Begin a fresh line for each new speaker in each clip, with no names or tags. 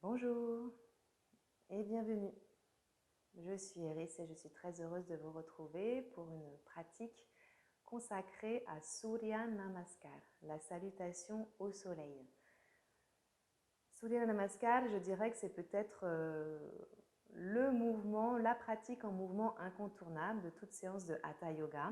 Bonjour et bienvenue. Je suis Iris et je suis très heureuse de vous retrouver pour une pratique consacrée à Surya Namaskar, la salutation au soleil. Surya Namaskar, je dirais que c'est peut-être le mouvement, la pratique en mouvement incontournable de toute séance de Hatha Yoga,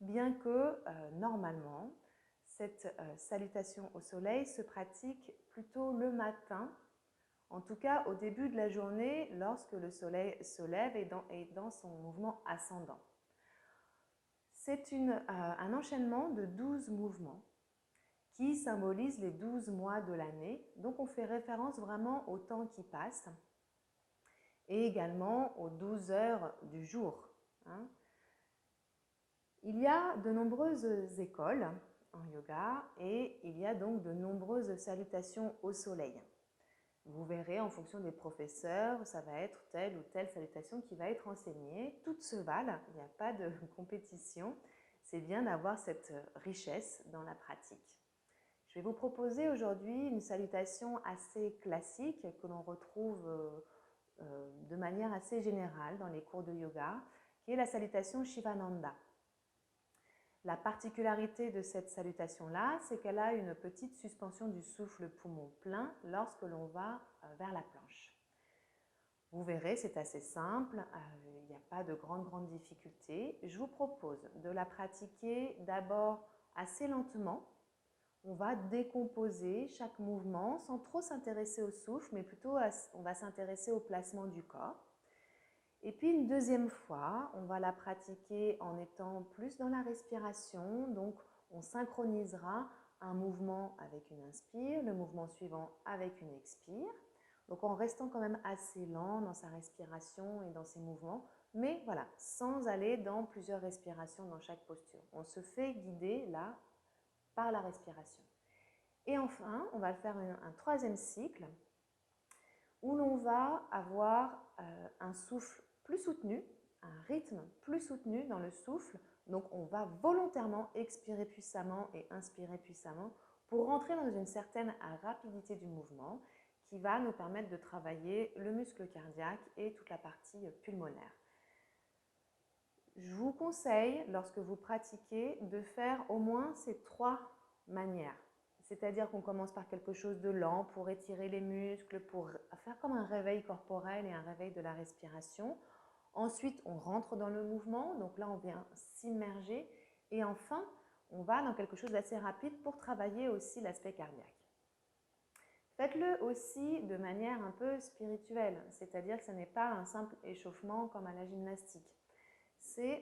bien que normalement, cette salutation au soleil se pratique plutôt le matin, en tout cas au début de la journée lorsque le soleil se lève et dans son mouvement ascendant. C'est un enchaînement de 12 mouvements qui symbolisent les 12 mois de l'année. Donc on fait référence vraiment au temps qui passe et également aux 12 heures du jour. Il y a de nombreuses écoles en yoga et il y a donc de nombreuses salutations au soleil. Vous verrez, en fonction des professeurs, ça va être telle ou telle salutation qui va être enseignée. Toutes se valent, il n'y a pas de compétition. C'est bien d'avoir cette richesse dans la pratique. Je vais vous proposer aujourd'hui une salutation assez classique que l'on retrouve de manière assez générale dans les cours de yoga, qui est la salutation Shivananda. La particularité de cette salutation-là, c'est qu'elle a une petite suspension du souffle poumon plein lorsque l'on va vers la planche. Vous verrez, c'est assez simple, il n'y a pas de grande difficulté. Je vous propose de la pratiquer d'abord assez lentement. On va décomposer chaque mouvement sans trop s'intéresser au souffle, mais plutôt on va s'intéresser au placement du corps. Et puis une deuxième fois, on va la pratiquer en étant plus dans la respiration. Donc on synchronisera un mouvement avec une inspire, le mouvement suivant avec une expire. Donc en restant quand même assez lent dans sa respiration et dans ses mouvements, mais voilà, sans aller dans plusieurs respirations dans chaque posture. On se fait guider là par la respiration. Et enfin, on va faire un troisième cycle où l'on va avoir un souffle plus soutenu, un rythme plus soutenu dans le souffle. Donc on va volontairement expirer puissamment et inspirer puissamment pour rentrer dans une certaine rapidité du mouvement qui va nous permettre de travailler le muscle cardiaque et toute la partie pulmonaire. Je vous conseille, lorsque vous pratiquez, de faire au moins ces trois manières. C'est-à-dire qu'on commence par quelque chose de lent pour étirer les muscles, pour faire comme un réveil corporel et un réveil de la respiration. Ensuite, on rentre dans le mouvement, donc là on vient s'immerger. Et enfin, on va dans quelque chose d'assez rapide pour travailler aussi l'aspect cardiaque. Faites-le aussi de manière un peu spirituelle, c'est-à-dire que ce n'est pas un simple échauffement comme à la gymnastique.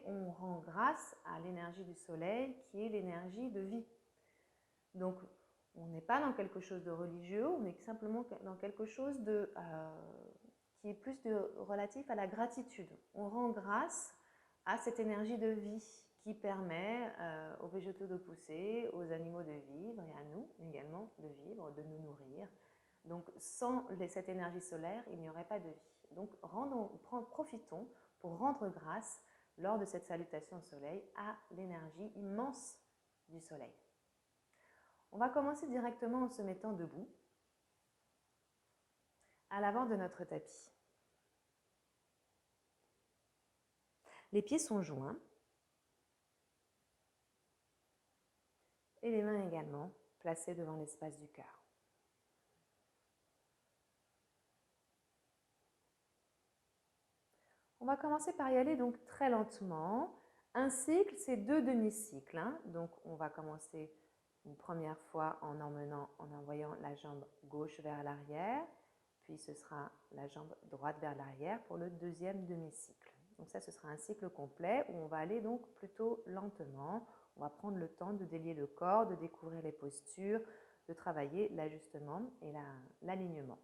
On rend grâce à l'énergie du soleil qui est l'énergie de vie. Donc, on n'est pas dans quelque chose de religieux, on est simplement dans quelque chose qui est plus relatif à la gratitude. On rend grâce à cette énergie de vie qui permet aux végétaux de pousser, aux animaux de vivre et à nous également de vivre, de nous nourrir. Donc sans cette énergie solaire, il n'y aurait pas de vie. Donc profitons pour rendre grâce lors de cette salutation au soleil à l'énergie immense du soleil. On va commencer directement en se mettant debout, à l'avant de notre tapis. Les pieds sont joints et les mains également placées devant l'espace du cœur. On va commencer par y aller donc très lentement. Un cycle, c'est 2 demi-cycles. Donc on va commencer une première fois en envoyant la jambe gauche vers l'arrière, puis ce sera la jambe droite vers l'arrière pour le deuxième demi-cycle. Donc ça, ce sera un cycle complet où on va aller donc plutôt lentement. On va prendre le temps de délier le corps, de découvrir les postures, de travailler l'ajustement et l'alignement.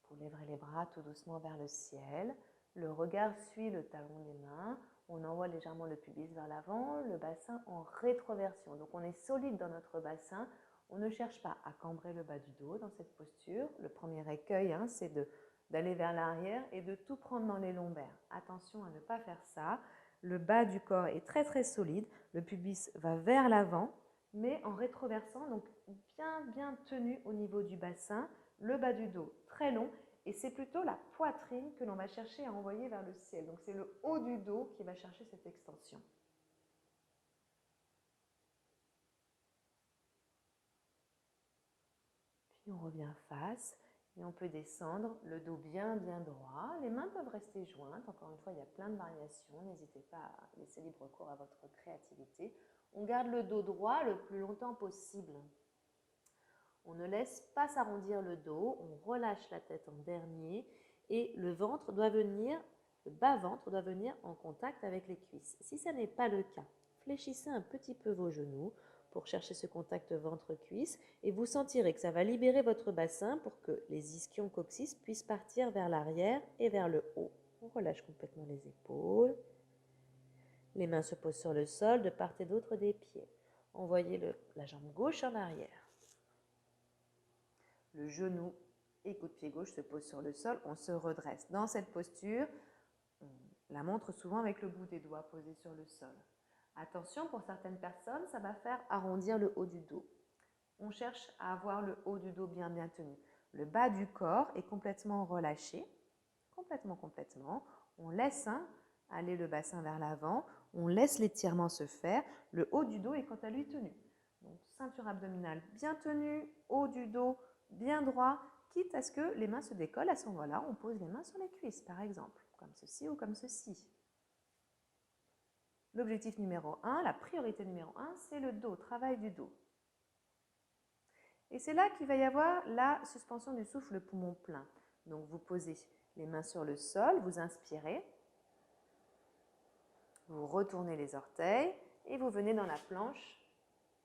Vous lèverez les bras tout doucement vers le ciel. Le regard suit le talon des mains. On envoie légèrement le pubis vers l'avant, le bassin en rétroversion. Donc on est solide dans notre bassin. On ne cherche pas à cambrer le bas du dos dans cette posture. Le premier écueil, c'est d'aller vers l'arrière et de tout prendre dans les lombaires. Attention à ne pas faire ça. Le bas du corps est très solide. Le pubis va vers l'avant mais en rétroversant, donc bien tenu au niveau du bassin, le bas du dos très long, et c'est plutôt la poitrine que l'on va chercher à envoyer vers le ciel. Donc c'est le haut du dos qui va chercher cette extension. Puis on revient face et on peut descendre, le dos bien droit. Les mains peuvent rester jointes. Encore une fois, il y a plein de variations. N'hésitez pas à laisser libre cours à votre créativité. On garde le dos droit le plus longtemps possible. On ne laisse pas s'arrondir le dos, on relâche la tête en dernier et le ventre doit venir, le bas-ventre doit venir en contact avec les cuisses. Si ce n'est pas le cas, fléchissez un petit peu vos genoux pour chercher ce contact ventre-cuisse et vous sentirez que ça va libérer votre bassin pour que les ischions-coccyx puissent partir vers l'arrière et vers le haut. On relâche complètement les épaules. Les mains se posent sur le sol de part et d'autre des pieds. Envoyez la jambe gauche en arrière. Le genou et coup de pied gauche se posent sur le sol, on se redresse. Dans cette posture, on la montre souvent avec le bout des doigts posés sur le sol. Attention, pour certaines personnes, ça va faire arrondir le haut du dos. On cherche à avoir le haut du dos bien tenu. Le bas du corps est complètement relâché, complètement. On laisse aller le bassin vers l'avant, on laisse l'étirement se faire. Le haut du dos est quant à lui tenu. Donc ceinture abdominale bien tenue, haut du dos bien droit, quitte à ce que les mains se décollent. À ce moment-là, on pose les mains sur les cuisses, par exemple, comme ceci ou comme ceci. L'objectif numéro 1, la priorité numéro 1, c'est le dos, travail du dos. Et c'est là qu'il va y avoir la suspension du souffle, le poumon plein. Donc vous posez les mains sur le sol, vous inspirez, vous retournez les orteils et vous venez dans la planche,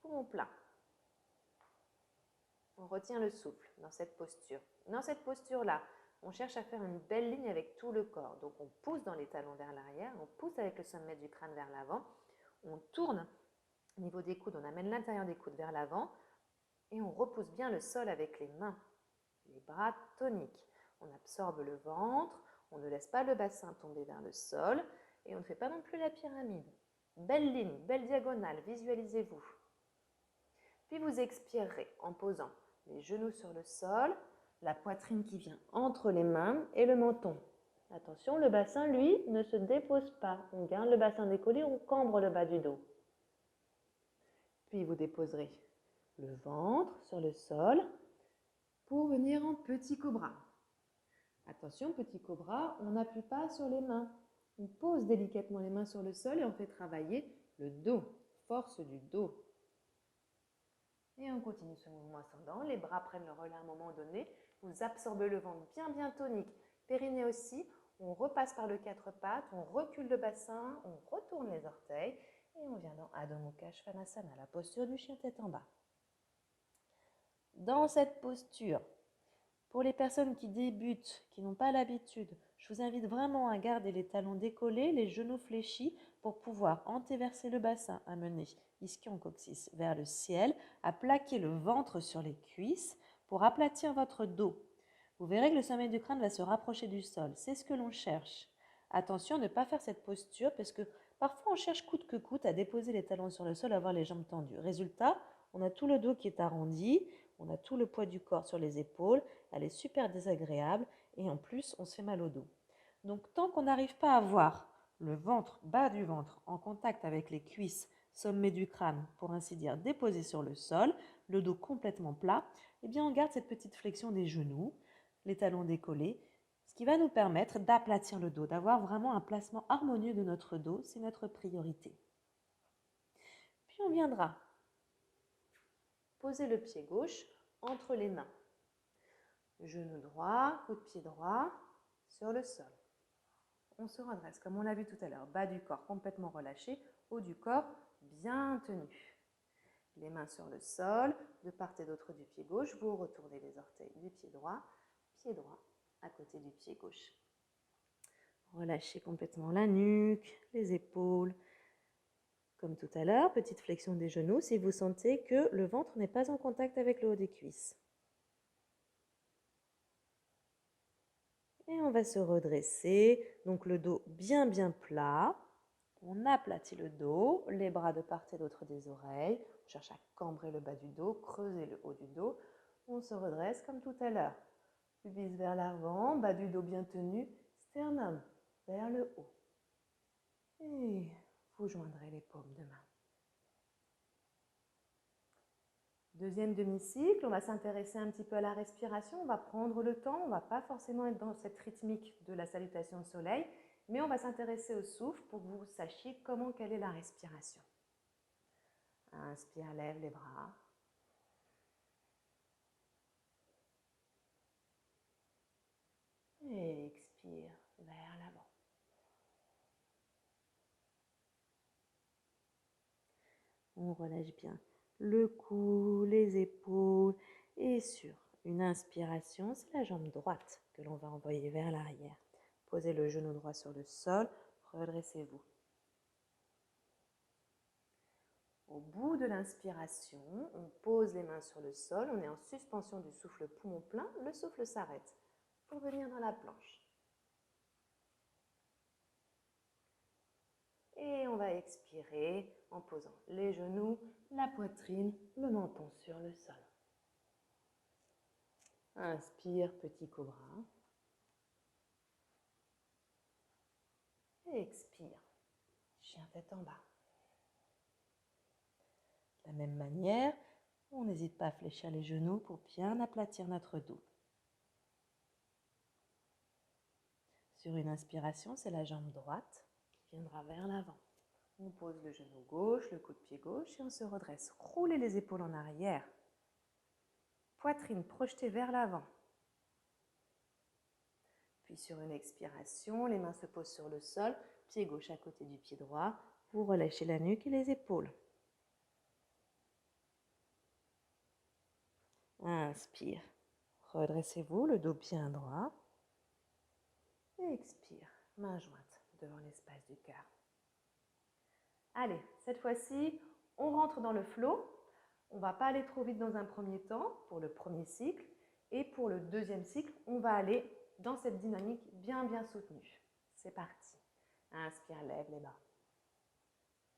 poumon plein. On retient le souffle dans cette posture. Dans cette posture-là, on cherche à faire une belle ligne avec tout le corps. Donc on pousse dans les talons vers l'arrière, on pousse avec le sommet du crâne vers l'avant, on tourne au niveau des coudes, on amène l'intérieur des coudes vers l'avant et on repousse bien le sol avec les mains, les bras toniques. On absorbe le ventre, on ne laisse pas le bassin tomber vers le sol et on ne fait pas non plus la pyramide. Belle ligne, belle diagonale, visualisez-vous. Puis vous expirerez en posant les genoux sur le sol, la poitrine qui vient entre les mains et le menton. Attention, le bassin, lui, ne se dépose pas. On garde le bassin décollé, on cambre le bas du dos. Puis vous déposerez le ventre sur le sol pour venir en petit cobra. Attention, petit cobra, on n'appuie pas sur les mains. On pose délicatement les mains sur le sol et on fait travailler le dos, force du dos. Et on continue ce mouvement ascendant, les bras prennent le relais à un moment donné, vous absorbez le ventre bien tonique, périnée aussi, on repasse par le quatre pattes, on recule le bassin, on retourne les orteils et on vient dans Adho Mukha Svanasana, la posture du chien tête en bas. Dans cette posture, pour les personnes qui débutent, qui n'ont pas l'habitude, je vous invite vraiment à garder les talons décollés, les genoux fléchis pour pouvoir antéverser le bassin, amener ischion-coccyx vers le ciel, à plaquer le ventre sur les cuisses pour aplatir votre dos. Vous verrez que le sommet du crâne va se rapprocher du sol. C'est ce que l'on cherche. Attention à ne pas faire cette posture parce que parfois on cherche coûte que coûte à déposer les talons sur le sol, à avoir les jambes tendues. Résultat, on a tout le dos qui est arrondi, on a tout le poids du corps sur les épaules, elle est super désagréable et en plus on se fait mal au dos. Donc tant qu'on n'arrive pas à avoir le ventre, bas du ventre, en contact avec les cuisses, sommet du crâne, pour ainsi dire, déposé sur le sol, le dos complètement plat, eh bien on garde cette petite flexion des genoux, les talons décollés, ce qui va nous permettre d'aplatir le dos, d'avoir vraiment un placement harmonieux de notre dos, c'est notre priorité. Puis on viendra poser le pied gauche entre les mains. Genou droit, coup de pied droit sur le sol. On se redresse comme on l'a vu tout à l'heure, bas du corps complètement relâché, haut du corps bien tenu. Les mains sur le sol, de part et d'autre du pied gauche, vous retournez les orteils du pied droit à côté du pied gauche. Relâchez complètement la nuque, les épaules. Comme tout à l'heure, petite flexion des genoux si vous sentez que le ventre n'est pas en contact avec le haut des cuisses. Et on va se redresser, donc le dos bien plat. On aplatit le dos, les bras de part et d'autre des oreilles. On cherche à cambrer le bas du dos, creuser le haut du dos. On se redresse comme tout à l'heure. Pubis vers l'avant, bas du dos bien tenu, sternum vers le haut. Et vous joindrez les paumes de main. Deuxième demi-cycle, on va s'intéresser un petit peu à la respiration. On va prendre le temps, on ne va pas forcément être dans cette rythmique de la salutation au soleil, mais on va s'intéresser au souffle pour que vous sachiez quelle est la respiration. Inspire, lève les bras. Et expire vers l'avant. On relâche bien le cou, les épaules et sur une inspiration, c'est la jambe droite que l'on va envoyer vers l'arrière. Posez le genou droit sur le sol, redressez-vous. Au bout de l'inspiration, on pose les mains sur le sol, on est en suspension du souffle poumon plein, le souffle s'arrête pour venir dans la planche. Et on va expirer en posant les genoux, la poitrine, le menton sur le sol. Inspire, petit cobra. Et expire, chien tête en bas. De la même manière, on n'hésite pas à fléchir les genoux pour bien aplatir notre dos. Sur une inspiration, c'est la jambe droite qui viendra vers l'avant. On pose le genou gauche, le coude de pied gauche et on se redresse. Roulez les épaules en arrière. Poitrine projetée vers l'avant. Puis sur une expiration, les mains se posent sur le sol, pied gauche à côté du pied droit. Vous relâchez la nuque et les épaules. Inspire. Redressez-vous, le dos bien droit. Et expire, main jointe devant l'espace du cœur. Allez, cette fois-ci, on rentre dans le flow. On ne va pas aller trop vite dans un premier temps pour le premier cycle. Et pour le deuxième cycle, on va aller dans cette dynamique bien soutenue. C'est parti. Inspire, lève les bras.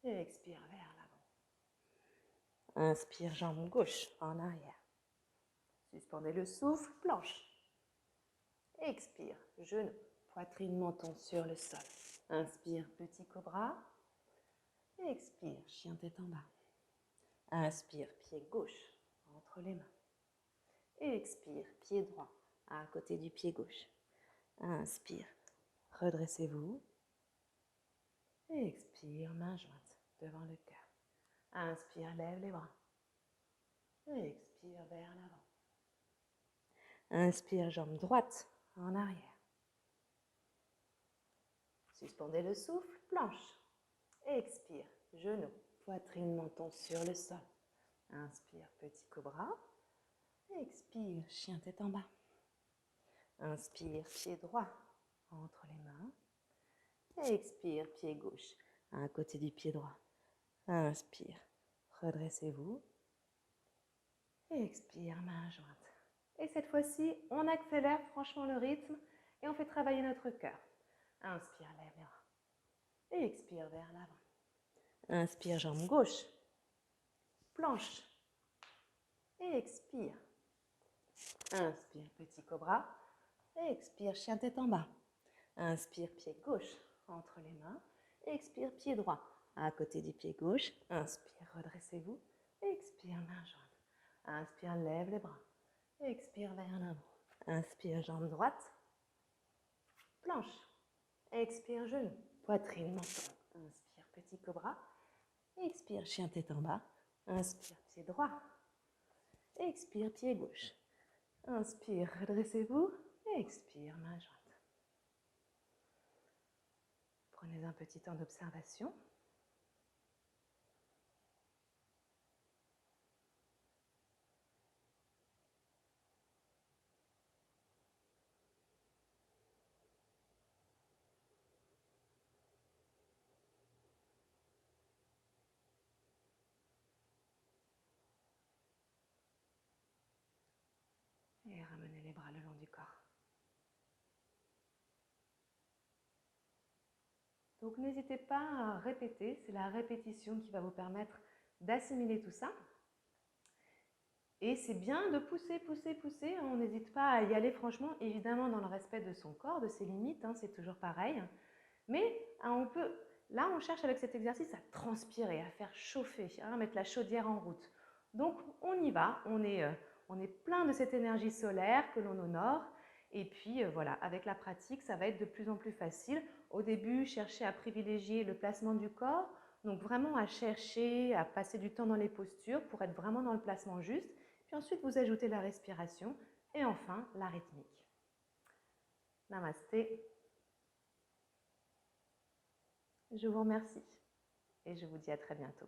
Et expire vers l'avant. Inspire, jambe gauche en arrière. Suspendez le souffle, planche. Expire, genou, poitrine, menton sur le sol. Inspire, petit cobra. Expire, chien tête en bas. Inspire, pied gauche entre les mains. Expire, pied droit à côté du pied gauche. Inspire, redressez-vous. Expire, main jointe devant le cœur. Inspire, lève les bras. Expire vers l'avant. Inspire, jambe droite en arrière. Suspendez le souffle, planche. Expire, genou, poitrine, menton sur le sol. Inspire, petit cobra. Expire, chien tête en bas. Inspire, pied droit entre les mains. Expire, pied gauche à côté du pied droit. Inspire, redressez-vous. Expire, main jointe. Et cette fois-ci, on accélère franchement le rythme et on fait travailler notre cœur. Inspire, lève les bras. Et expire vers l'avant. Inspire, jambe gauche. Planche. Et expire. Inspire, petit cobra. Et expire, chien tête en bas. Inspire, pied gauche entre les mains. Expire, pied droit à côté du pied gauche. Inspire, redressez-vous. Expire, main jointe. Inspire, lève les bras. Expire vers l'avant. Inspire, jambe droite. Planche. Expire, genou. Poitrine, menton. Inspire, petit cobra. Expire, chien tête en bas. Inspire, pied droit. Expire, pied gauche. Inspire, redressez-vous. Expire, main jointe. Prenez un petit temps d'observation. Et ramenez les bras le long du corps. Donc n'hésitez pas à répéter, c'est la répétition qui va vous permettre d'assimiler tout ça. Et c'est bien de pousser, pousser, pousser. On n'hésite pas à y aller franchement, évidemment dans le respect de son corps, de ses limites, hein, c'est toujours pareil. Mais là on cherche avec cet exercice à transpirer, à faire chauffer, à mettre la chaudière en route. Donc on y va, on est plein de cette énergie solaire que l'on honore. Et puis voilà, avec la pratique, ça va être de plus en plus facile. Au début, chercher à privilégier le placement du corps, donc vraiment à chercher, à passer du temps dans les postures pour être vraiment dans le placement juste. Puis ensuite, vous ajoutez la respiration et enfin la rythmique. Namasté. Je vous remercie et je vous dis à très bientôt.